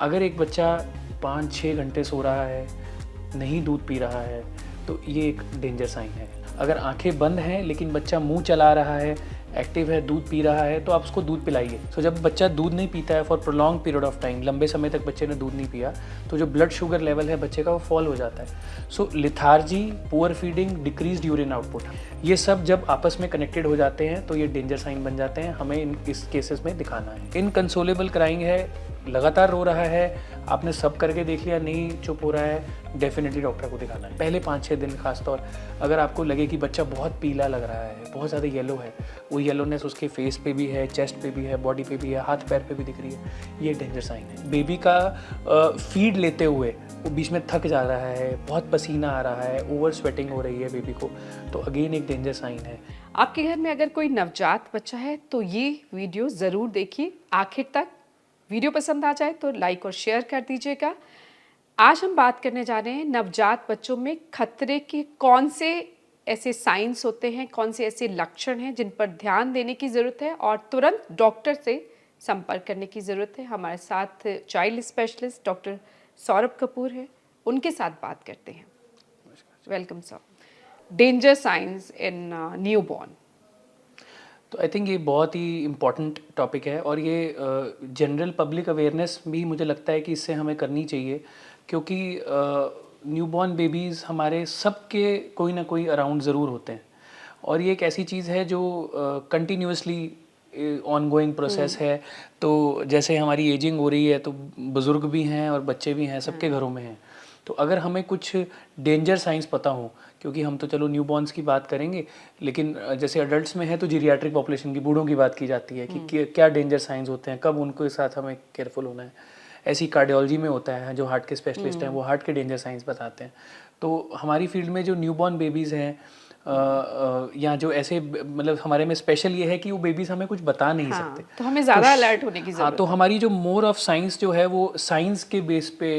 अगर एक बच्चा 5-6 घंटे सो रहा है, नहीं दूध पी रहा है, तो ये एक डेंजर साइन है। अगर आंखें बंद हैं लेकिन बच्चा मुंह चला रहा है, एक्टिव है, दूध पी रहा है, तो आप उसको दूध पिलाइए। सो जब बच्चा दूध नहीं पीता है for prolong period of time, लंबे समय तक बच्चे ने दूध नहीं पिया, तो जो ब्लड शुगर लेवल है बच्चे का वो फॉल हो जाता है। So lethargy, poor feeding, decreased urine output, ये सब जब आपस में कनेक्टेड हो जाते हैं तो ये डेंजर साइन बन जाते हैं, हमें इस केसेस में दिखाना है। इनकंसोलेबल क्राइंग है, लगातार रो रहा है, आपने सब करके देख लिया, नहीं चुप हो रहा है, डेफिनेटली डॉक्टर को दिखाना है। पहले 5-6 दिन खासतौर अगर आपको लगे कि बच्चा बहुत पीला लग रहा है, बहुत ज़्यादा येलो है, वो येलोनेस उसके फेस पे भी है, चेस्ट पे भी है, बॉडी पे भी है, हाथ पैर पे भी दिख रही है, ये डेंजर साइन है। बेबी का फीड लेते हुए वो बीच में थक जा रहा है, बहुत पसीना आ रहा है, ओवर स्वेटिंग हो रही है बेबी को, तो अगेन एक डेंजर साइन है। आपके घर में अगर कोई नवजात बच्चा है तो ये वीडियो ज़रूर देखिए आखिर तक। वीडियो पसंद आ जाए तो लाइक और शेयर कर दीजिएगा। आज हम बात करने जा रहे हैं नवजात बच्चों में खतरे के कौन से ऐसे साइंस होते हैं, कौन से ऐसे लक्षण हैं जिन पर ध्यान देने की ज़रूरत है और तुरंत डॉक्टर से संपर्क करने की ज़रूरत है। हमारे साथ child specialist doctor Saurabh Kapoor है, उनके साथ बात करते हैं। Welcome sir. Danger science in newborn. तो आई थिंक ये बहुत ही इम्पॉर्टेंट टॉपिक है और ये जनरल पब्लिक अवेयरनेस भी मुझे लगता है कि इससे हमें करनी चाहिए, क्योंकि न्यूबॉर्न बेबीज़ हमारे सबके कोई ना कोई अराउंड ज़रूर होते हैं और ये एक ऐसी चीज़ है जो कंटिन्यूसली ऑनगोइंग प्रोसेस है। तो जैसे हमारी एजिंग हो रही है तो बुज़ुर्ग भी हैं और बच्चे भी हैं, सबके घरों में हैं। तो अगर हमें कुछ डेंजर साइंस पता हो, क्योंकि हम तो चलो न्यूबॉर्न्स की बात करेंगे, लेकिन जैसे अडल्ट्स में है तो जीरियाट्रिक पॉपुलेशन की, बूढ़ों की बात की जाती है कि क्या डेंजर साइंस होते हैं, कब उनके साथ हमें केयरफुल होना है। ऐसी कार्डियोलॉजी में होता है, जो हार्ट के स्पेशलिस्ट हैं वो हार्ट के डेंजर साइंस बताते हैं। तो हमारी फील्ड में जो न्यूबॉर्न बेबीज़ हैं या जो ऐसे मतलब हमारे में स्पेशल ये है कि वो बेबीज़ हमें कुछ बता नहीं सकते, तो हमें ज़्यादा अलर्ट होने की हाँ, ज़रूरत तो है। हमारी जो मोर ऑफ साइंस जो है वो साइंस के बेस पे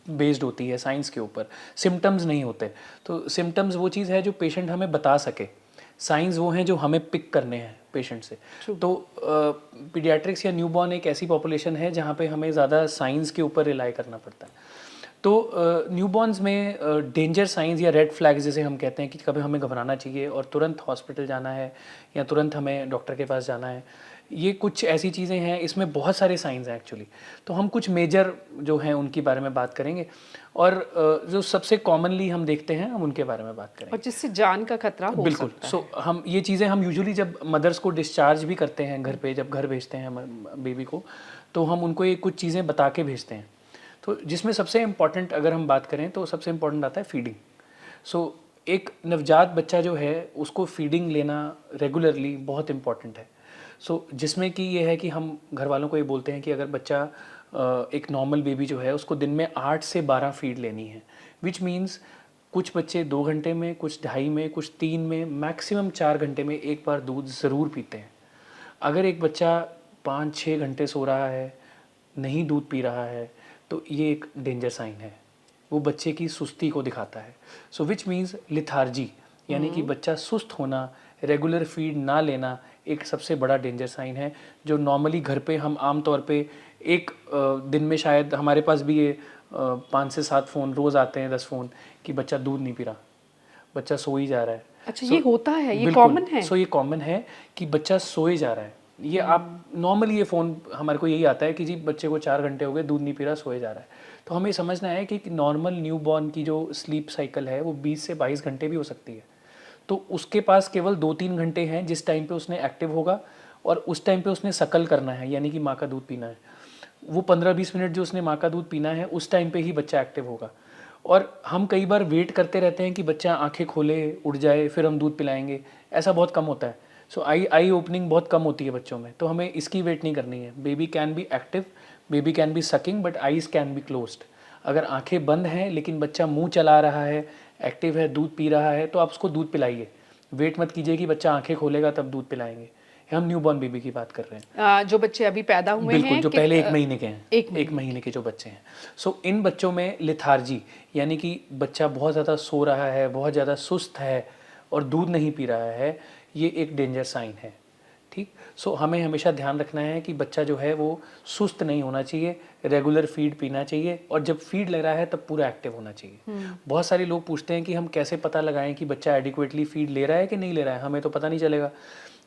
बेस्ड होती है, साइंस के ऊपर, सिम्टम्स नहीं होते। तो सिम्टम्स वो चीज़ है जो पेशेंट हमें बता सके, साइंस वो हैं जो हमें पिक करने हैं पेशेंट से। तो पीडियाट्रिक्स या न्यूबॉर्न एक ऐसी पॉपुलेशन है जहाँ पे हमें ज़्यादा साइंस के ऊपर रिलाई करना पड़ता है। तो न्यूबॉर्न्स में डेंजर साइंस या रेड फ्लैग्स जिसे हम कहते हैं कि कभी हमें घबराना चाहिए और तुरंत हॉस्पिटल जाना है या तुरंत हमें डॉक्टर के पास जाना है, ये कुछ ऐसी चीज़ें हैं। इसमें बहुत सारे साइंस हैं एक्चुअली, तो हम कुछ मेजर जो हैं उनके बारे में बात करेंगे और जो सबसे कॉमनली हम देखते हैं हम उनके बारे में बात और करेंगे। जिससे जान का खतरा हो बिल्कुल। सकता सो है। हम ये चीज़ें हम यूजुअली जब मदर्स को डिस्चार्ज भी करते हैं घर पे, जब घर भेजते हैं बेबी को, तो हम उनको ये कुछ चीज़ें बता के भेजते हैं। तो जिसमें सबसे इम्पॉर्टेंट अगर हम बात करें तो सबसे इम्पॉर्टेंट आता है फीडिंग। सो एक नवजात बच्चा जो है उसको फीडिंग लेना रेगुलरली बहुत इम्पॉर्टेंट है। सो जिसमें कि ये है कि हम घर वालों को ये बोलते हैं कि अगर बच्चा एक नॉर्मल बेबी जो है उसको दिन में 8 से 12 फीड लेनी है, विच मीन्स कुछ बच्चे 2 घंटे में, कुछ 2.5 में, कुछ 3 में, मैक्सिमम 4 घंटे में एक बार दूध ज़रूर पीते हैं। अगर एक बच्चा 5-6 घंटे सो रहा है, नहीं दूध पी रहा है, तो ये एक डेंजर साइन है, वो बच्चे की सुस्ती को दिखाता है। सो विच मीन्स लिथार्जी, यानी कि बच्चा सुस्त होना, रेगुलर फीड ना लेना एक सबसे बड़ा डेंजर साइन है, जो नॉर्मली घर पे हम आम तौर पे एक दिन में शायद हमारे पास भी ये 5 से 7 फ़ोन रोज़ आते हैं, 10 फ़ोन कि बच्चा दूध नहीं पी रहा, बच्चा सो ही जा रहा है। अच्छा, ये होता है, ये बिल्कुल। कॉमन है। सो ये कॉमन है कि बच्चा सोए जा रहा है। ये आप नॉर्मली ये फ़ोन हमारे को यही आता है कि जी बच्चे को 4 घंटे हो गए, दूध नहीं पी रहा, सोए जा रहा है। तो हमें समझना है कि नॉर्मल न्यूबॉर्न की जो स्लीप साइकिल है वो 20 से 22 घंटे भी हो सकती है। तो उसके पास केवल 2-3 घंटे हैं जिस टाइम पे उसने एक्टिव होगा और उस टाइम पे उसने सकल करना है, यानी कि माँ का दूध पीना है। वो 15-20 मिनट जो उसने माँ का दूध पीना है उस टाइम पे ही बच्चा एक्टिव होगा। और हम कई बार वेट करते रहते हैं कि बच्चा आंखें खोले, उठ जाए, फिर हम दूध पिलाएंगे, ऐसा बहुत कम होता है। सो आई ओपनिंग बहुत कम होती है बच्चों में, तो हमें इसकी वेट नहीं करनी है। Baby can be active, baby can be sucking, but eyes can be closed. अगर आंखें बंद हैं लेकिन बच्चा मुंह चला रहा है, एक्टिव है, दूध पी रहा है, तो आप उसको दूध पिलाइए। वेट मत कीजिए कि बच्चा आंखें खोलेगा तब दूध पिलाएंगे। हम न्यूबॉर्न बेबी की बात कर रहे हैं, जो बच्चे अभी पैदा हुए बिल्कुल, हैं जो पहले 1 महीने के हैं, एक 1 महीने महीने के जो बच्चे हैं। सो इन बच्चों में लिथार्जी, यानी कि बच्चा बहुत ज़्यादा सो रहा है, बहुत ज़्यादा सुस्त है और दूध नहीं पी रहा है, ये एक डेंजर साइन है। ठीक। सो हमें हमेशा ध्यान रखना है कि बच्चा जो है वो सुस्त नहीं होना चाहिए, रेगुलर फीड पीना चाहिए, और जब फीड ले रहा है तब पूरा एक्टिव होना चाहिए। बहुत सारे लोग पूछते हैं कि हम कैसे पता लगाएं कि बच्चा एडिक्वेटली फीड ले रहा है कि नहीं ले रहा है, हमें तो पता नहीं चलेगा।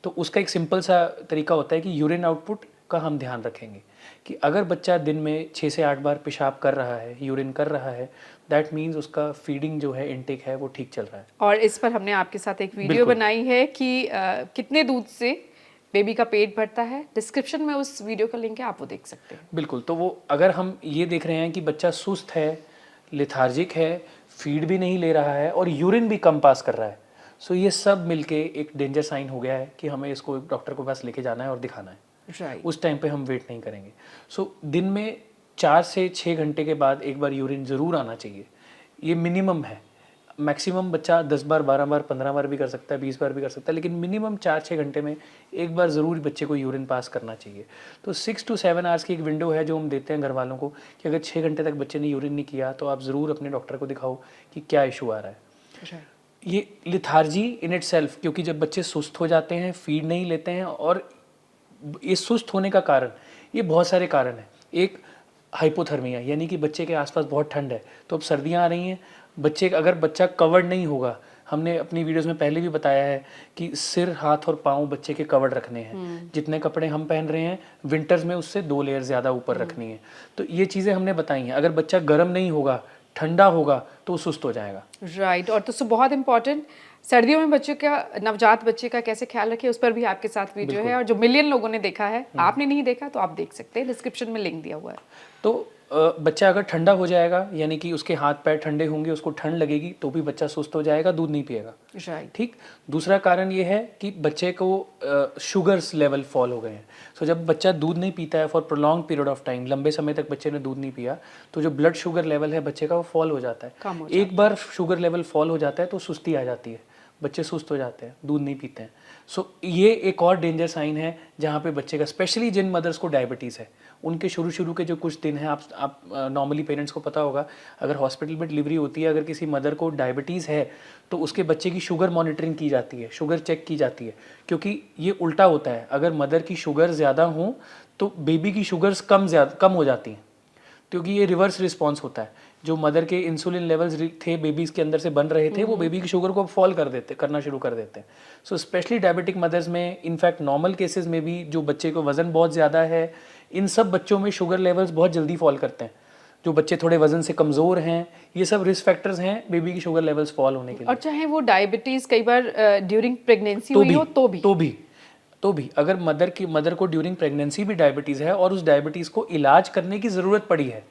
तो उसका एक सिंपल सा तरीका होता है कि यूरिन आउटपुट का हम ध्यान रखेंगे कि अगर बच्चा दिन में 6 से 8 बार पेशाब कर रहा है, यूरिन कर रहा है, दैट मीन्स उसका फीडिंग जो है, इनटेक है, वो ठीक चल रहा है। और इस पर हमने आपके साथ एक वीडियो बनाई है कि कितने दूध से बेबी का पेट भरता है। डिस्क्रिप्शन में उस वीडियो का लिंक है, आप वो देख सकते हैं। बिल्कुल। तो वो अगर हम ये देख रहे हैं कि बच्चा सुस्त है, लेथार्जिक है, फीड भी नहीं ले रहा है और यूरिन भी कम पास कर रहा है, सो ये सब मिलके एक डेंजर साइन हो गया है कि हमें इसको डॉक्टर के पास लेके जाना है और दिखाना है। राइट। उस टाइम पे हम वेट नहीं करेंगे। सो दिन में 4 से 6 घंटे के बाद एक बार यूरिन ज़रूर आना चाहिए, ये मिनिमम है। मैक्सिमम बच्चा 10 बार, 12 बार, 15 बार भी कर सकता है, 20 बार भी कर सकता है, लेकिन मिनिमम 4-6 घंटे में एक बार ज़रूर बच्चे को यूरिन पास करना चाहिए। तो 6 to 7 आवर्स की एक विंडो है जो हम देते हैं घर वालों को कि अगर 6 घंटे तक बच्चे ने यूरिन नहीं किया तो आप ज़रूर अपने डॉक्टर को दिखाओ कि क्या इशू आ रहा है। ये लिथार्जी इन इट सेल्फ, क्योंकि जब बच्चे सुस्त हो जाते हैं, फीड नहीं लेते हैं, और ये सुस्त होने का कारण, ये बहुत सारे कारण हैं। एक हाइपोथर्मिया, यानी कि बच्चे के आसपास बहुत ठंड है, तो अब सर्दियाँ आ रही हैं, अगर बच्चा कवर्ड नहीं होगा, हमने अपनी वीडियोस में पहले भी बताया है कि सिर, हाथ और पाँव बच्चे के कवर्ड रखने हैं। जितने कपड़े हम पहन रहे हैं विंटर्स में, उससे 2 लेयर ज़्यादा ऊपर रखनी है। तो ये चीज़ें हमने बताई हैं। अगर बच्चा गर्म नहीं होगा, ठंडा होगा, तो वो सुस्त हो जाएगा। राइट। और तो बहुत इंपॉर्टेंट, सर्दियों में बच्चों का, नवजात बच्चे का कैसे ख्याल रखें, उस पर भी आपके साथ वीडियो है, और जो मिलियन लोगों ने देखा है, आपने नहीं देखा तो आप देख सकते हैं, डिस्क्रिप्शन में लिंक दिया हुआ है। तो बच्चा अगर ठंडा हो जाएगा, यानी कि उसके हाथ पैर ठंडे होंगे, उसको ठंड लगेगी, तो भी बच्चा सुस्त हो जाएगा, दूध नहीं पिएगा। राइट। ठीक। दूसरा कारण ये है कि बच्चे को शुगर्स लेवल फॉल हो गए हैं। सो जब बच्चा दूध नहीं पीता है for prolong period of time, लंबे समय तक बच्चे ने दूध नहीं पिया, तो जो ब्लड शुगर लेवल है बच्चे का वो फॉल हो जाता है। एक बार शुगर लेवल फॉल हो जाता है तो सुस्ती आ जाती है, बच्चे सुस्त हो जाते हैं, दूध नहीं पीते हैं। सो ये एक और डेंजर साइन है जहाँ पे बच्चे का, स्पेशली जिन मदर्स को डायबिटीज़ है, उनके शुरू के जो कुछ दिन हैं, आप नॉर्मली पेरेंट्स को पता होगा, अगर हॉस्पिटल में डिलीवरी होती है, अगर किसी मदर को डायबिटीज़ है तो उसके बच्चे की शुगर मॉनिटरिंग की जाती है, शुगर चेक की जाती है, क्योंकि ये उल्टा होता है। अगर मदर की शुगर ज़्यादा हो तो बेबी की शुगर्स कम हो जाती हैं, क्योंकि ये रिवर्स रिस्पॉन्स होता है। जो मदर के इंसुलिन लेवल्स थे बेबीज़ के अंदर से बन रहे थे, वो बेबी की शुगर को फॉल करना शुरू कर देते हैं। सो स्पेशली डायबिटिक मदर्स में, इनफैक्ट नॉर्मल केसेस में भी, जो बच्चे को वज़न बहुत ज़्यादा है, इन सब बच्चों में शुगर लेवल्स बहुत जल्दी फॉल करते हैं। जो बच्चे थोड़े वजन से कमज़ोर हैं, ये सब रिस्क फैक्टर्स हैं बेबी की शुगर लेवल्स फॉल होने के लिए। और चाहे वो डायबिटीज़ कई बार ड्यूरिंग प्रेगनेंसी हुई हो तो भी अगर मदर को ड्यूरिंग प्रेगनेंसी भी डायबिटीज़ है और उस डायबिटीज़ को इलाज करने की ज़रूरत पड़ी है,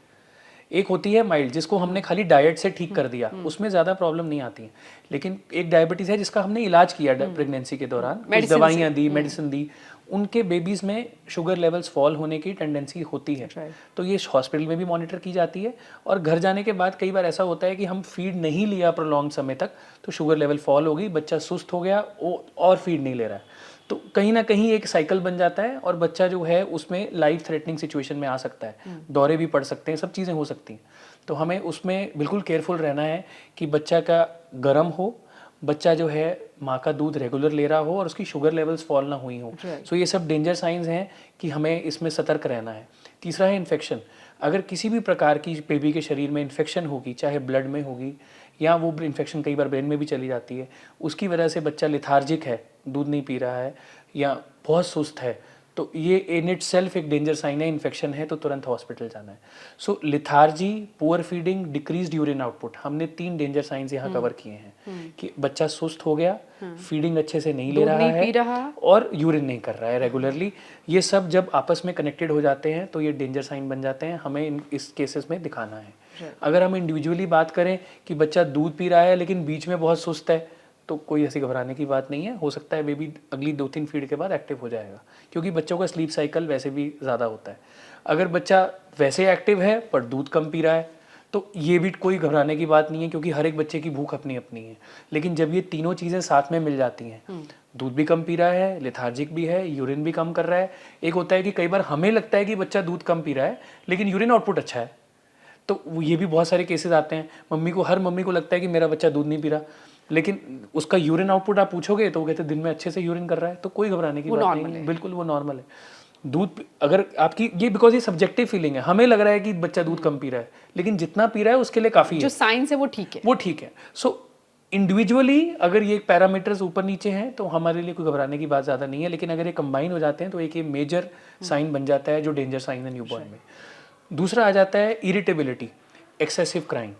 एक होती है माइल्ड, जिसको हमने खाली डाइट से ठीक कर दिया, उसमें ज़्यादा प्रॉब्लम नहीं आती है। लेकिन एक डायबिटीज़ है जिसका हमने इलाज किया प्रेगनेंसी के दौरान, कुछ दवाइयाँ दी, मेडिसिन दी, उनके बेबीज़ में शुगर लेवल्स फॉल होने की टेंडेंसी होती है। तो ये हॉस्पिटल में भी मॉनिटर की जाती है, और घर जाने के बाद कई बार ऐसा होता है कि हम फीड नहीं लिया प्रोलॉन्ग समय तक, तो शुगर लेवल फॉल हो गई, बच्चा सुस्त हो गया और फीड नहीं ले रहा है, तो कहीं ना कहीं एक साइकिल बन जाता है और बच्चा जो है उसमें लाइफ थ्रेटनिंग सिचुएशन में आ सकता है, दौरे भी पड़ सकते हैं, सब चीज़ें हो सकती हैं। तो हमें उसमें बिल्कुल केयरफुल रहना है कि बच्चा का गर्म हो, बच्चा जो है माँ का दूध रेगुलर ले रहा हो और उसकी शुगर लेवल्स फॉल ना हुई हो। सो ये सब डेंजर साइंस हैं कि हमें इसमें सतर्क रहना है। तीसरा है इन्फेक्शन। अगर किसी भी प्रकार की बेबी के शरीर में इन्फेक्शन होगी, चाहे ब्लड में होगी या वो इन्फेक्शन कई बार ब्रेन में भी चली जाती है, उसकी वजह से बच्चा लिथार्जिक है, दूध नहीं पी रहा है या बहुत सुस्त है, तो ये इन इट सेल्फ एक डेंजर साइन है, इन्फेक्शन है तो तुरंत हॉस्पिटल जाना है। So lethargy, poor feeding, decreased urine output, हमने 3 डेंजर साइंस यहाँ कवर किए हैं कि बच्चा सुस्त हो गया, फीडिंग अच्छे से नहीं ले रहा है और यूरिन नहीं कर रहा है रेगुलरली। ये सब जब आपस में कनेक्टेड हो जाते हैं तो ये डेंजर साइन बन जाते हैं, हमें इस केसेस में दिखाना है। अगर हम इंडिविजुअली बात करें कि बच्चा दूध पी रहा है लेकिन बीच में बहुत सुस्त है, तो कोई ऐसी घबराने की बात नहीं है, हो सकता है बेबी अगली 2-3 फीड के बाद एक्टिव हो जाएगा, क्योंकि बच्चों का स्लीप साइकिल वैसे भी ज़्यादा होता है। अगर बच्चा वैसे एक्टिव है पर दूध कम पी रहा है, तो ये भी कोई घबराने की बात नहीं है, क्योंकि हर एक बच्चे की भूख अपनी अपनी है। लेकिन जब ये तीनों चीज़ें साथ में मिल जाती हैं, दूध भी कम पी रहा है, लेथार्जिक भी है, यूरिन भी कम कर रहा है, एक होता है कि कई बार हमें लगता है कि बच्चा दूध कम पी रहा है लेकिन यूरिन आउटपुट अच्छा है, तो ये भी बहुत सारे केसेस आते हैं। हर मम्मी को लगता है कि मेरा बच्चा दूध नहीं पी रहा, लेकिन उसका यूरिन आउटपुट आप पूछोगे तो वो कहते हैं दिन में अच्छे से यूरिन कर रहा है, तो कोई घबराने की बात नहीं है, बिल्कुल वो नॉर्मल है। अगर आपकी ये बिकॉज ये सब्जेक्टिव फीलिंग है, हमें लग रहा है कि बच्चा दूध कम पी रहा है, लेकिन जितना पी रहा है उसके लिए काफ़ी है, जो साइंस है वो ठीक है, वो ठीक है। सो इंडिविजुअली अगर ये पैरामीटर्स ऊपर नीचे हैं तो हमारे लिए कोई घबराने की बात ज़्यादा नहीं है, लेकिन अगर ये कंबाइन हो जाते हैं तो एक ये मेजर साइन बन जाता है जो डेंजर साइन है न्यूबॉर्न में। दूसरा आ जाता है इरिटेबिलिटी, एक्सेसिव क्राइंग।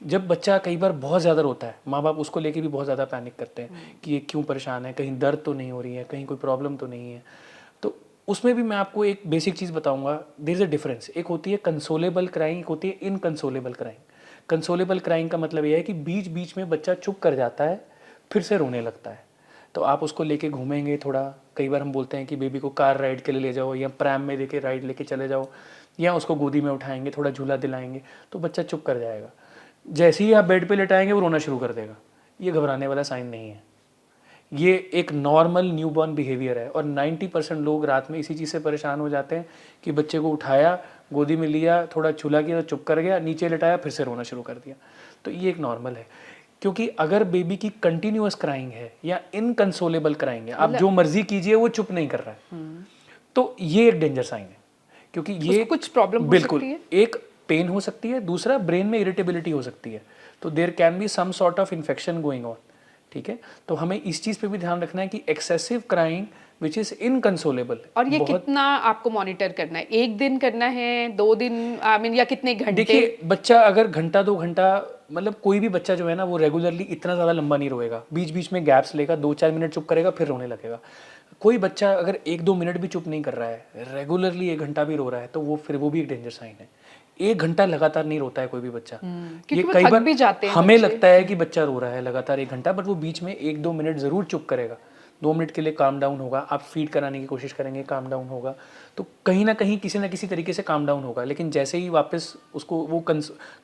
जब बच्चा कई बार बहुत ज़्यादा रोता है, माँ बाप उसको लेके भी बहुत ज़्यादा पैनिक करते हैं कि ये क्यों परेशान है, कहीं दर्द तो नहीं हो रही है, कहीं कोई प्रॉब्लम तो नहीं है। तो उसमें भी मैं आपको एक बेसिक चीज़ बताऊंगा, देयर इज़ अ डिफरेंस। एक होती है कंसोलेबल क्राइंग, एक होती है इनकंसोलेबल क्राइंग। कंसोलेबल क्राइंग का मतलब यह है कि बीच बीच में बच्चा चुप कर जाता है, फिर से रोने लगता है, तो आप उसको लेके घूमेंगे थोड़ा। कई बार हम बोलते हैं कि बेबी को कार राइड के लिए ले जाओ, या प्रैम में लेके राइड लेके चले जाओ, या उसको गोदी में उठाएंगे, थोड़ा झूला दिलाएंगे, तो बच्चा चुप कर जाएगा। जैसे ही आप बेड पे लेटाएंगे वो रोना शुरू कर देगा। ये घबराने वाला साइन नहीं है, ये एक नॉर्मल न्यूबॉर्न बिहेवियर है। और 90% लोग रात में इसी चीज़ से परेशान हो जाते हैं कि बच्चे को उठाया, गोदी में लिया, थोड़ा झूला किया तो चुप कर गया, नीचे लेटाया फिर से रोना शुरू कर दिया। तो ये एक नॉर्मल है, क्योंकि अगर बेबी की कंटिन्यूअस क्राइंग है या इनकंसोलेबल क्राइंग है, आप जो मर्जी कीजिए वो चुप नहीं कर रहा है, तो ये एक डेंजर साइन है। क्योंकि ये कुछ प्रॉब्लम हो बिल्कुल सकती है, एक पेन हो सकती है, दूसरा ब्रेन में इरिटेबिलिटी हो सकती है, तो there can be some sort of infection going on. ठीक है, तो हमें इस चीज़ पे भी ध्यान रखना है कि एक्सेसिव क्राइंग विच इज़ इनकंसोलेबल। और ये कितना आपको मॉनिटर करना है, एक दिन करना है, 2 दिन, आई मीन, या कितने घंटे? देखिए, बच्चा अगर घंटा 2 घंटा, मतलब कोई भी बच्चा जो है ना वो रेगुलरली इतना ज़्यादा लंबा नहीं रोएगा, बीच बीच में गैप्स लेगा, 2-4 मिनट चुप करेगा फिर रोने लगेगा। कोई बच्चा अगर 1-2 मिनट भी चुप नहीं कर रहा है, रेगुलरली 1 घंटा भी रो रहा है, तो वो भी एक डेंजर साइन है। 1 घंटा लगातार नहीं रोता है कोई भी बच्चा, क्योंकि ये वो कई थक बार भी जाते हैं हमें बच्चे। लगता है कि बच्चा रो रहा है लगातार 1 घंटा, बट वो बीच में 1-2 मिनट ज़रूर चुप करेगा, 2 मिनट के लिए काम डाउन होगा, आप फीड कराने की कोशिश करेंगे, काम डाउन होगा, तो कहीं ना कहीं किसी ना किसी तरीके से काम डाउन होगा। लेकिन जैसे ही वापस उसको वो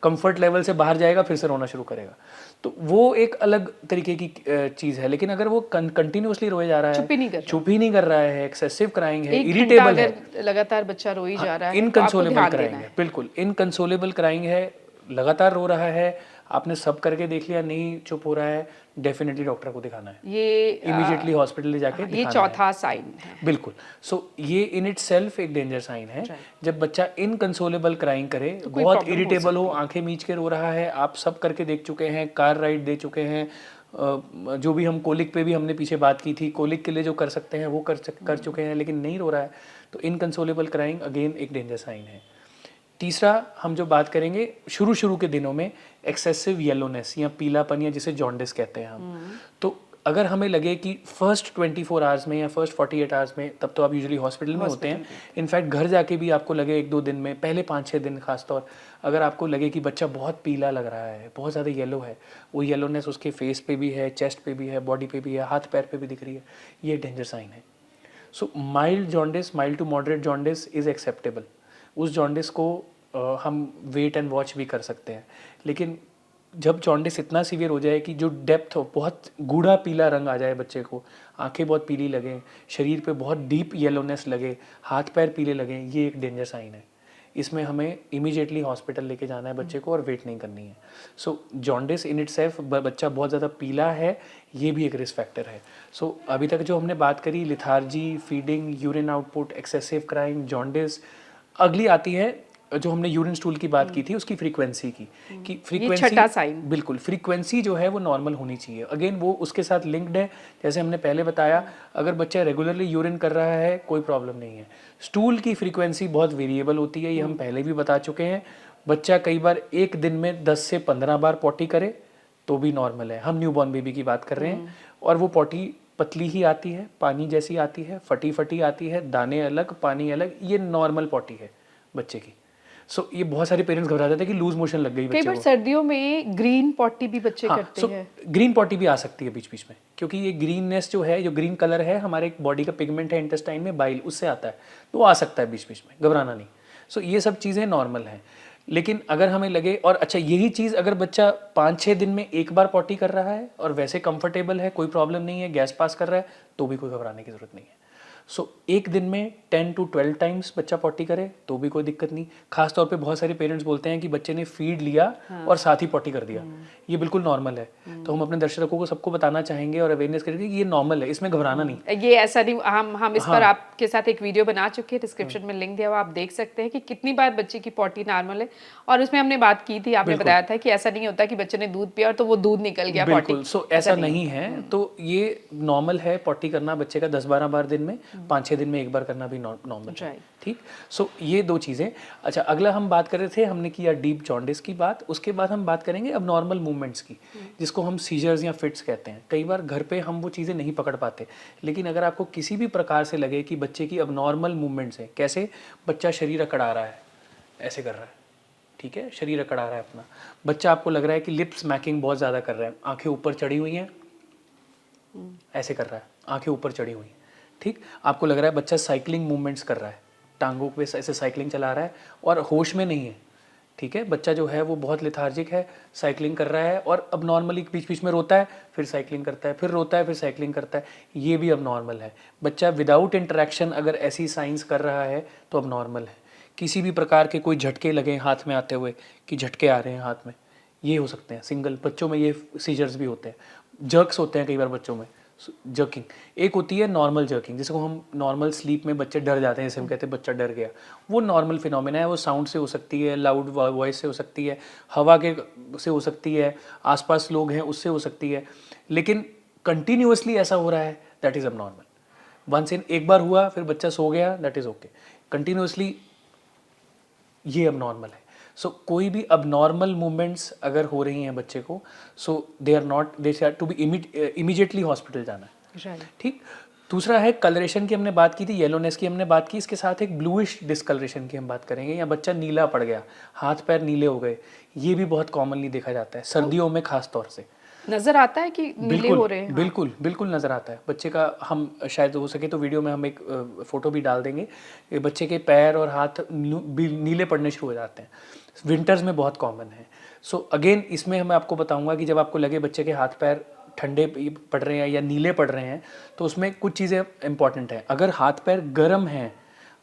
कंफर्ट लेवल से बाहर जाएगा फिर से रोना शुरू करेगा, तो वो एक अलग तरीके की चीज़ है। लेकिन अगर वो कंटिन्यूसली रोए जा रहा है, चुप ही नहीं कर रहा है, एक्सेसिव क्राइंग है, इरिटेबल है, लगातार बच्चा रो ही जा रहा है, तो आपको इनकंसोलेबल ध्यान क्राइंग देना है, है। बिल्कुल इनकंसोलेबल क्राइंग है, लगातार रो रहा है, आपने सब करके देख लिया नहीं चुप हो रहा है, डेफिनेटली डॉक्टर को दिखाना है, ये इमीडिएटली हॉस्पिटल जाके ये दिखाना चौथा साइन है। बिल्कुल। सो ये इन इट सेल्फ एक डेंजर साइन है, जब बच्चा इनकंसोलेबल क्राइंग करे, बहुत इरिटेबल हो, आंखें मीच के रो रहा है। आप सब करके देख चुके हैं, कार राइड दे चुके हैं, जो भी हम कोलिक पे भी हमने पीछे बात की थी, कोलिक के लिए जो कर सकते हैं वो कर चुके हैं, लेकिन नहीं रो रहा है, तो इनकंसोलेबल क्राइंग अगेन एक डेंजर साइन है। तीसरा हम जो बात करेंगे, शुरू के दिनों में एक्सेसिव येलोनेस या पीलापन, या जिसे जॉन्डिस कहते हैं हम, तो अगर हमें लगे कि फर्स्ट 24 आवर्स में या फर्स्ट 48 आवर्स में, तब तो आप यूजुअली हॉस्पिटल में होते हैं। इनफैक्ट घर जाके भी आपको लगे 1-2 दिन में, पहले 5-6 दिन खासतौर, अगर आपको लगे कि बच्चा बहुत पीला लग रहा है, बहुत ज़्यादा येलो है, वो येलोनेस उसके फेस पे भी है, चेस्ट पे भी है, बॉडी पे भी है, हाथ पैर पे भी दिख रही है, ये डेंजर साइन है। So mild jaundice, mild to moderate jaundice is acceptable. उस जॉन्डिस को हम वेट एंड वॉच भी कर सकते हैं, लेकिन जब जॉन्डिस इतना सीवियर हो जाए कि जो डेप्थ हो, बहुत गूढ़ा पीला रंग आ जाए बच्चे को, आंखें बहुत पीली लगें, शरीर पे बहुत डीप येलोनेस लगे, हाथ पैर पीले लगें, ये एक डेंजर साइन है। इसमें हमें इमीडिएटली हॉस्पिटल लेके जाना है बच्चे को, और वेट नहीं करनी है। सो जॉन्डिस इन इटसेल्फ, बच्चा बहुत ज़्यादा पीला है, ये भी एक रिस्क फैक्टर है। सो अभी तक जो हमने बात करी, lethargy, feeding, urine output, excessive crying, jaundice, अगली आती है जो हमने यूरिन स्टूल की बात की थी, उसकी फ्रीक्वेंसी की, कि फ्रीक्वेंसी, छठा साइन, बिल्कुल फ्रीक्वेंसी जो है वो नॉर्मल होनी चाहिए। अगेन वो उसके साथ लिंक्ड है, जैसे हमने पहले बताया, अगर बच्चा रेगुलरली यूरिन कर रहा है कोई प्रॉब्लम नहीं है। स्टूल की फ्रीक्वेंसी बहुत वेरिएबल होती है, ये हम पहले भी बता चुके हैं। बच्चा कई बार एक दिन में 10 से 15 बार पॉटी करे तो भी नॉर्मल है, हम न्यूबॉर्न बेबी की बात कर रहे हैं, और वो पॉटी पतली ही आती है, पानी जैसी आती है, फटी फटी आती है, दाने अलग पानी अलग, ये नॉर्मल पॉटी है बच्चे की। सो ये बहुत सारे पेरेंट्स घबरा जाते हैं कि लूज मोशन लग गई बच्चे को। कई बार सर्दियों में ग्रीन पॉटी भी बच्चे करते हैं। ग्रीन पॉटी भी आ सकती है बीच बीच में, क्योंकि ये ग्रीननेस जो है, जो ग्रीन कलर है, हमारे बॉडी का पिगमेंट है इंटेस्टाइन में, बाइल, उससे आता है, तो वो आ सकता है बीच बीच में, घबराना नहीं। सो ये सब चीज़ें नॉर्मल हैं। लेकिन अगर हमें लगे, और अच्छा यही चीज़ अगर बच्चा 5-6 दिन में एक बार पॉटी कर रहा है और वैसे कंफर्टेबल है, कोई प्रॉब्लम नहीं है, गैस पास कर रहा है, तो भी कोई घबराने की ज़रूरत नहीं है। सो एक दिन में 10 to 12 टाइम्स बच्चा पॉटी करे तो भी कोई दिक्कत नहीं। खास तौर पे बहुत सारे पेरेंट्स बोलते हैं कि बच्चे ने फीड लिया और साथ ही पॉटी कर दिया, ये बिल्कुल नॉर्मल है। तो हम अपने दर्शकों को सबको बताना चाहेंगे और अवेयरनेस करेंगे कि ये नॉर्मल है, इसमें घबराना नहीं। ये ऐसा नहीं, हम इस पर आपके साथ एक वीडियो बना चुके हैं, डिस्क्रिप्शन में लिंक दिया हुआ, आप देख सकते हैं कि कितनी बार बच्चे की पॉटी नॉर्मल है। और उसमें हमने बात की थी, आपने बताया था कि ऐसा नहीं होता कि बच्चे ने दूध पिया और तो वो दूध निकल गया पॉटी। बिल्कुल, सो ऐसा नहीं है। तो ये नॉर्मल है पॉटी करना बच्चे का 10-12 बार दिन में, 5-6 दिन में एक बार करना भी नॉर्मल है। ठीक, सो ये दो चीज़ें। अच्छा, अगला हम बात कर रहे थे, हमने किया डीप जॉन्डिस की बात, उसके बाद हम बात करेंगे अब नॉर्मल मूवमेंट्स की, जिसको हम सीजर्स या फिट्स कहते हैं। कई बार घर पे हम वो चीज़ें नहीं पकड़ पाते, लेकिन अगर आपको किसी भी प्रकार से लगे कि बच्चे की अब नॉर्मल मूवमेंट्स हैं, कैसे बच्चा शरीर अकड़ा रहा है, ऐसे कर रहा है, ठीक है, शरीर अकड़ा रहा है अपना, बच्चा आपको लग रहा है कि लिप स्मैकिंग बहुत ज़्यादा कर रहा है, आंखें ऊपर चढ़ी हुई हैं, ऐसे कर रहा है, आंखें ऊपर चढ़ी हुई हैं, ठीक, आपको लग रहा है बच्चा साइकिलिंग मूवमेंट्स कर रहा है, टांगों पे ऐसे साइकिलिंग चला रहा है और होश में नहीं है, ठीक है, बच्चा जो है वो बहुत लेथार्जिक है, साइकिलिंग कर रहा है और अब नॉर्मली बीच बीच में रोता है, फिर साइकिलिंग करता है, फिर रोता है, फिर साइकिलिंग करता है, ये भी अब नॉर्मल है। बच्चा विदाउट इंटरेक्शन अगर ऐसी साइंस कर रहा है तो अब नॉर्मल है। किसी भी प्रकार के कोई झटके लगे हाथ में आते हुए कि झटके आ रहे हैं हाथ में, ये हो सकते हैं सिंगल, बच्चों में ये सीजर्स भी होते हैं, जर्क्स होते हैं कई बार बच्चों में, जर्किंग। एक होती है नॉर्मल जर्किंग, जिसको हम नॉर्मल स्लीप में बच्चे डर जाते हैं, जैसे हम कहते हैं बच्चा डर गया, वो नॉर्मल फिनोमेना है। वो साउंड से हो सकती है, लाउड वॉइस से हो सकती है, हवा के से हो सकती है, आसपास लोग हैं उससे हो सकती है, लेकिन कंटिन्यूअसली ऐसा हो रहा है, दैट इज़ अब नॉर्मल। वंस इन एक बार हुआ, फिर बच्चा सो गया, दैट इज़ ओके। कंटिन्यूअसली ये अब नॉर्मल है। सो कोई भी अब नॉर्मल मूवमेंट्स अगर हो रही हैं बच्चे को, so they are not, they have to be immediately hospital जाना है, ठीक। दूसरा है कलरेशन की, हमने बात की थी, येलोनेस की हमने बात की, इसके साथ एक ब्लूइश डिस्कलरेशन की हम बात करेंगे, या बच्चा नीला पड़ गया, हाथ पैर नीले हो गए, ये भी बहुत कॉमनली देखा जाता है सर्दियों में खास तौर से। नजर आता है कि नीले हो रहे हैं? बिल्कुल बिल्कुल नज़र आता है बच्चे का। हम शायद हो सके तो वीडियो में हम एक फ़ोटो भी डाल देंगे। ये बच्चे के पैर और हाथ नीले पड़ने शुरू हो जाते हैं, विंटर्स में बहुत कॉमन है। सो अगेन इसमें मैं आपको बताऊंगा कि जब आपको लगे बच्चे के हाथ पैर ठंडे पड़ रहे हैं या नीले पड़ रहे हैं, तो उसमें कुछ चीज़ें इंपॉर्टेंट हैं। अगर हाथ पैर गर्म हैं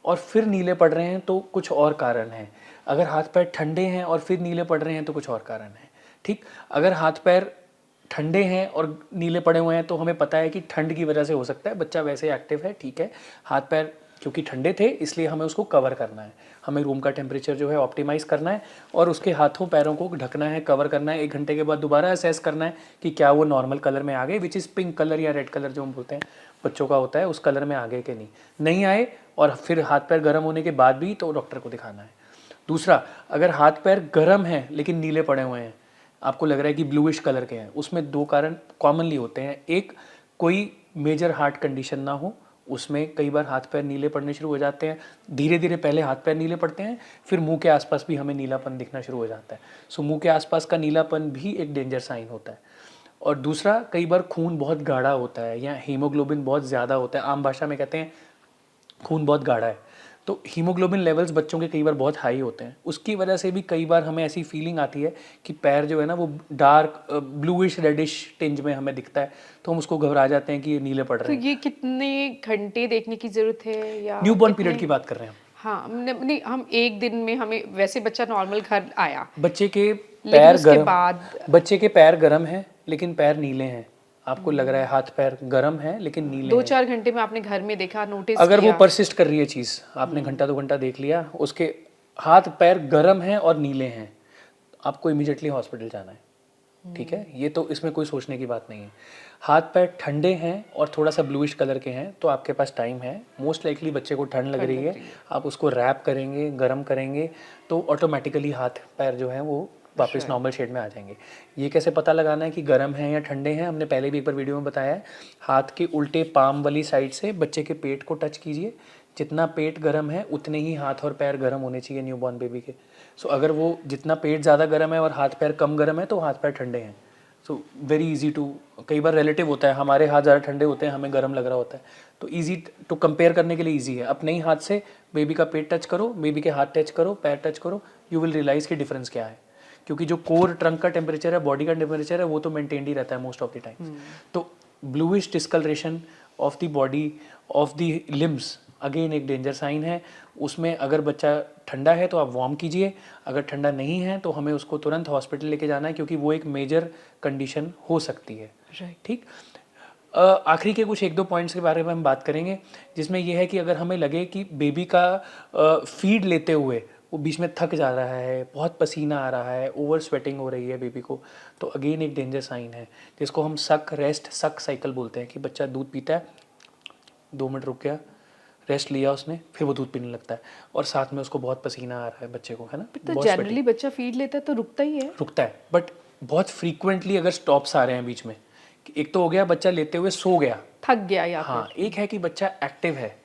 और फिर नीले पड़ रहे हैं तो कुछ और कारण है। अगर हाथ पैर ठंडे हैं और फिर नीले पड़ रहे हैं तो कुछ और कारण है, ठीक। अगर हाथ पैर ठंडे हैं और नीले पड़े हुए हैं तो हमें पता है कि ठंड की वजह से हो सकता है, बच्चा वैसे एक्टिव है, ठीक है, हाथ पैर क्योंकि ठंडे थे इसलिए हमें उसको कवर करना है, हमें रूम का टेम्परेचर जो है ऑप्टिमाइज़ करना है और उसके हाथों पैरों को ढकना है, कवर करना है। 1 घंटे के बाद दोबारा असेस करना है कि क्या वो नॉर्मल कलर में आ गए, विच इज़ पिंक कलर या रेड कलर जो हम बोलते हैं बच्चों का होता है, उस कलर में आ गए कि नहीं आए, और फिर हाथ पैर गर्म होने के बाद भी तो डॉक्टर को दिखाना है। दूसरा, अगर हाथ पैर गर्म हैं लेकिन नीले पड़े हुए हैं, आपको लग रहा है कि ब्लूइश कलर के हैं, उसमें 2 कारण कॉमनली होते हैं। एक, कोई मेजर हार्ट कंडीशन ना हो, उसमें कई बार हाथ पैर नीले पड़ने शुरू हो जाते हैं, धीरे धीरे पहले हाथ पैर नीले पड़ते हैं, फिर मुंह के आसपास भी हमें नीलापन दिखना शुरू हो जाता है। सो मुंह के आसपास का नीलापन भी एक डेंजर साइन होता है। और दूसरा, कई बार खून बहुत गाढ़ा होता है या हीमोग्लोबिन बहुत ज़्यादा होता है, आम भाषा में कहते हैं खून बहुत गाढ़ा है, तो हीमोग्लोबिन लेवल्स बच्चों के कई बार बहुत हाई होते हैं, उसकी वजह से भी कई बार हमें ऐसी फीलिंग आती है कि पैर जो है ना वो डार्क ब्लूइश रेडिश टिंज में हमें दिखता है, तो हम उसको घबरा जाते हैं कि ये नीले पड़ तो रहे हैं। ये कितने घंटे देखने की जरूरत है या न्यूबॉर्न पीरियड की बात कर रहे हैं हाँ, नहीं, हम एक दिन में, हमें वैसे बच्चा नॉर्मल घर आया, बच्चे के लेकिन पैर उसके गर्म, बाद बच्चे के पैर गर्म हैं लेकिन पैर नीले हैं, आपको लग रहा है हाथ पैर गर्म है लेकिन नीले हैं। 2-4 घंटे में आपने घर में देखा, नोटिस अगर वो किया? परसिस्ट कर रही है चीज़, आपने घंटा 2 घंटा देख लिया, उसके हाथ पैर गर्म हैं और नीले हैं, आपको इमीडिएटली हॉस्पिटल जाना है, ठीक है। ये तो इसमें कोई सोचने की बात नहीं है। हाथ पैर ठंडे हैं और थोड़ा सा ब्लूइश कलर के हैं तो आपके पास टाइम है, मोस्ट लाइकली बच्चे को ठंड लग रही है, आप उसको रैप करेंगे, गर्म करेंगे तो ऑटोमेटिकली हाथ पैर जो हैं वो वापस नॉर्मल शेड में आ जाएंगे। ये कैसे पता लगाना है कि गर्म हैं या ठंडे हैं, हमने पहले भी एक बार वीडियो में बताया है। हाथ के उल्टे पाम वाली साइड से बच्चे के पेट को टच कीजिए, जितना पेट गर्म है उतने ही हाथ और पैर गर्म होने चाहिए न्यूबॉर्न बेबी के। सो अगर वो जितना पेट ज़्यादा गर्म है और हाथ पैर कम गर्म है तो हाथ पैर ठंडे हैं। सो वेरी इजी टू, कई बार रिलेटिव होता है, हमारे हाथ ज़्यादा ठंडे होते हैं, हमें गर्म लग रहा होता है, तो इजी टू कंपेयर करने के लिए इजी है। अपने ही हाथ से बेबी का पेट टच करो, बेबी के हाथ टच करो, पैर टच करो, यू विल रियलाइज़ कि डिफरेंस क्या है, क्योंकि जो कोर ट्रंक का टेम्परेचर है, बॉडी का टेम्परेचर है, वो तो मेंटेन ही रहता है मोस्ट ऑफ द टाइम। तो bluish discolouration of the body, of the limbs, again एक डेंजर साइन है। उसमें अगर बच्चा ठंडा है तो आप वार्म कीजिए, अगर ठंडा नहीं है तो हमें उसको तुरंत हॉस्पिटल लेके जाना है, क्योंकि वो एक मेजर कंडीशन हो सकती है। राइट। ठीक। आखिरी के कुछ 1-2 पॉइंट्स के बारे में हम बात करेंगे, जिसमें यह है कि अगर हमें लगे कि बेबी का फीड लेते हुए वो बीच में थक जा रहा है, बहुत पसीना आ रहा है, ओवर स्वेटिंग हो रही है बेबी को, तो अगेन एक डेंजर साइन है, जिसको हम सक रेस्ट सक साइकिल बोलते हैं। कि बच्चा दूध पीता है, 2 मिनट रुक गया, रेस्ट लिया उसने, फिर वो दूध पीने लगता है, और साथ में उसको बहुत पसीना आ रहा है बच्चे को, है ना, तो बहुत जनरली बच्चा फीड लेता है तो रुकता ही है। रुकता है। बट बहुत फ्रीक्वेंटली अगर स्टॉप्स आ रहे हैं बीच में, एक तो हो गया बच्चा लेते हुए सो गया, थक गया या हाँ, एक है कि बच्चा एक्टिव है,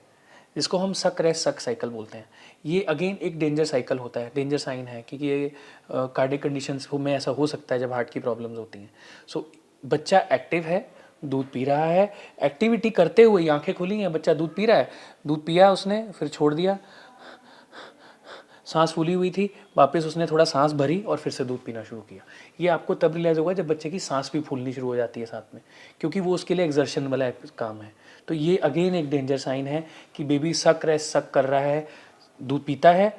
जिसको हम सक रेस्ट सक साइकिल बोलते हैं। ये अगेन एक डेंजर साइकिल होता है, डेंजर साइन है, क्योंकि ये कार्डियक कंडीशंस में ऐसा हो सकता है जब हार्ट की प्रॉब्लम्स होती हैं। सो बच्चा एक्टिव है, दूध पी रहा है, एक्टिविटी करते हुए, आंखें खुली हैं, बच्चा दूध पी रहा है, दूध पिया उसने, फिर छोड़ दिया, सांस फूली हुई थी, वापस उसने थोड़ा सांस भरी और फिर से दूध पीना शुरू किया। ये आपको तब रियलाइज़ होगा जब बच्चे की सांस भी फूलनी शुरू हो जाती है साथ में, क्योंकि वो उसके लिए एक्सर्शन वाला काम है। तो ये अगेन एक डेंजर साइन है कि बेबी सक रेस्ट सक कर रहा है, दूध पीता है,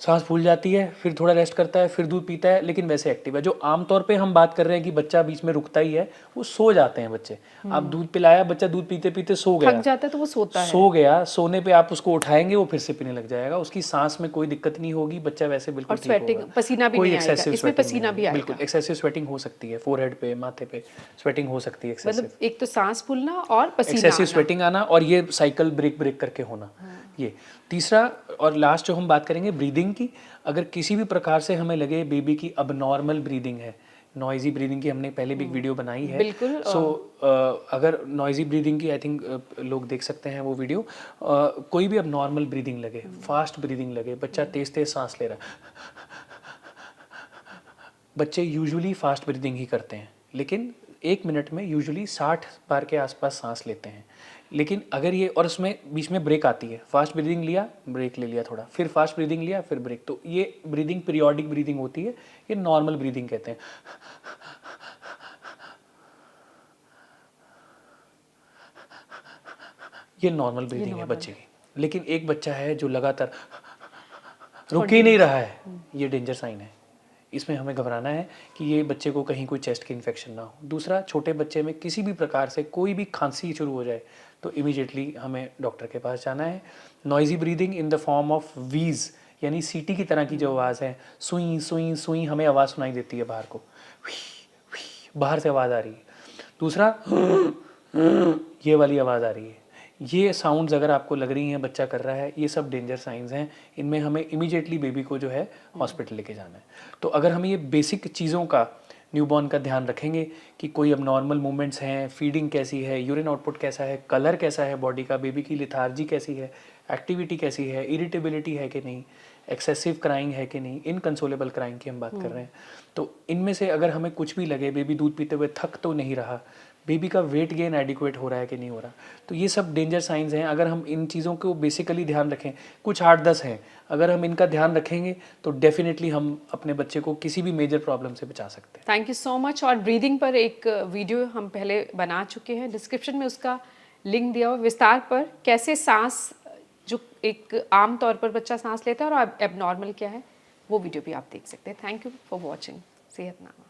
सांस फूल जाती है, फिर थोड़ा रेस्ट करता है, फिर दूध पीता है, लेकिन वैसे एक्टिव है। जो आमतौर पे हम बात कर रहे हैं कि बच्चा बीच में रुकता ही है, वो सो जाते हैं बच्चे। आप दूध पिलाया, बच्चा दूध पीते पीते सो गया, थक जाता है तो वो सोता है। सो गया, सोने पे आप उसको उठाएंगे वो फिर से पीने लग जाएगा, उसकी सांस में कोई दिक्कत नहीं होगी, बच्चा वैसे बिल्कुल और ठीक स्वेटिंग, होगा। पसीना भी कोई नहीं आएगा, excessive इसमें sweating पसीना नहीं भी है। आएगा। बिल्कुल एक्सेसिव स्वेटिंग हो सकती है, फोरहेड पे, माथे पे स्वेटिंग हो सकती है एक्सेसिव, मतलब एक तो सांस फूलना और पसीना एक्सेसिव आना। स्वेटिंग आना, और ये साइकिल ब्रेक ब्रेक करके होना। ये तीसरा और लास्ट जो हम बात करेंगे ब्रीदिंग की। अगर किसी भी प्रकार से हमें लगे बेबी की अबनॉर्मल ब्रीदिंग है, नॉइजी ब्रीदिंग की हमने पहले भी एक वीडियो बनाई है, बिल्कुल। सो अगर नॉइजी ब्रीदिंग की आई थिंक लोग देख सकते हैं वो वीडियो। कोई भी अब नॉर्मल ब्रीदिंग लगे, फास्ट ब्रीदिंग लगे, बच्चा तेज तेज सांस ले रहा है, बच्चे यूजुअली फास्ट ब्रीदिंग ही करते हैं, लेकिन 1 मिनट में यूजुअली 60 बार के आसपास सांस लेते हैं। लेकिन अगर ये, और उसमें बीच में ब्रेक आती है, फास्ट ब्रीदिंग लिया, ब्रेक ले लिया थोड़ा, फिर फास्ट ब्रीदिंग लिया, फिर ब्रेक, तो ये ब्रीदिंग पीरियोडिक ब्रीदिंग होती है, ये नॉर्मल ब्रीदिंग कहते हैं। ये नॉर्मल ब्रीदिंग है बच्चे की। लेकिन एक बच्चा है जो लगातार रुक ही नहीं रहा है, ये डेंजर साइन है। इसमें हमें घबराना है कि ये बच्चे को कहीं कोई चेस्ट की इन्फेक्शन ना हो। दूसरा, छोटे बच्चे में किसी भी प्रकार से कोई भी खांसी शुरू हो जाए तो इमीडिएटली हमें डॉक्टर के पास जाना है। Noisy breathing in the form of वीज, यानी सीटी की तरह की जो आवाज़ है, सुई सुई सुई, हमें आवाज़ सुनाई देती है बाहर को, बाहर से आवाज़ आ रही है। दूसरा, ये वाली आवाज़ आ रही है। ये साउंड्स अगर आपको लग रही हैं बच्चा कर रहा है, ये सब डेंजर साइंस हैं। इनमें हमें इमीडिएटली बेबी को जो है हॉस्पिटल लेके जाना है। तो अगर हम ये बेसिक चीज़ों का न्यूबॉर्न का ध्यान रखेंगे कि कोई अब नॉर्मल मूवमेंट्स हैं, फीडिंग कैसी है, यूरिन आउटपुट कैसा है, कलर कैसा है बॉडी का, बेबी की लिथार्जी कैसी है, एक्टिविटी कैसी है, इरिटेबिलिटी है कि नहीं, एक्सेसिव क्राइंग है कि नहीं, इनकंसोलेबल क्राइंग की हम बात कर रहे हैं, तो इनमें से अगर हमें कुछ भी लगे, बेबी दूध पीते हुए थक तो नहीं रहा, बेबी का वेट गेन एडिक्वेट हो रहा है कि नहीं हो रहा, तो ये सब डेंजर साइंस हैं। अगर हम इन चीज़ों को बेसिकली ध्यान रखें, कुछ 8-10 हैं, अगर हम इनका ध्यान रखेंगे तो डेफिनेटली हम अपने बच्चे को किसी भी मेजर प्रॉब्लम से बचा सकते हैं। Thank you so much. और ब्रीदिंग पर एक वीडियो हम पहले बना चुके हैं, डिस्क्रिप्शन में उसका लिंक दिया हुआ, विस्तार पर कैसे सांस, जो एक आम तौर पर बच्चा सांस लेता है और एबनॉर्मल क्या है, वो वीडियो भी आप देख सकते हैं। Thank you for watching. सेहतनामा।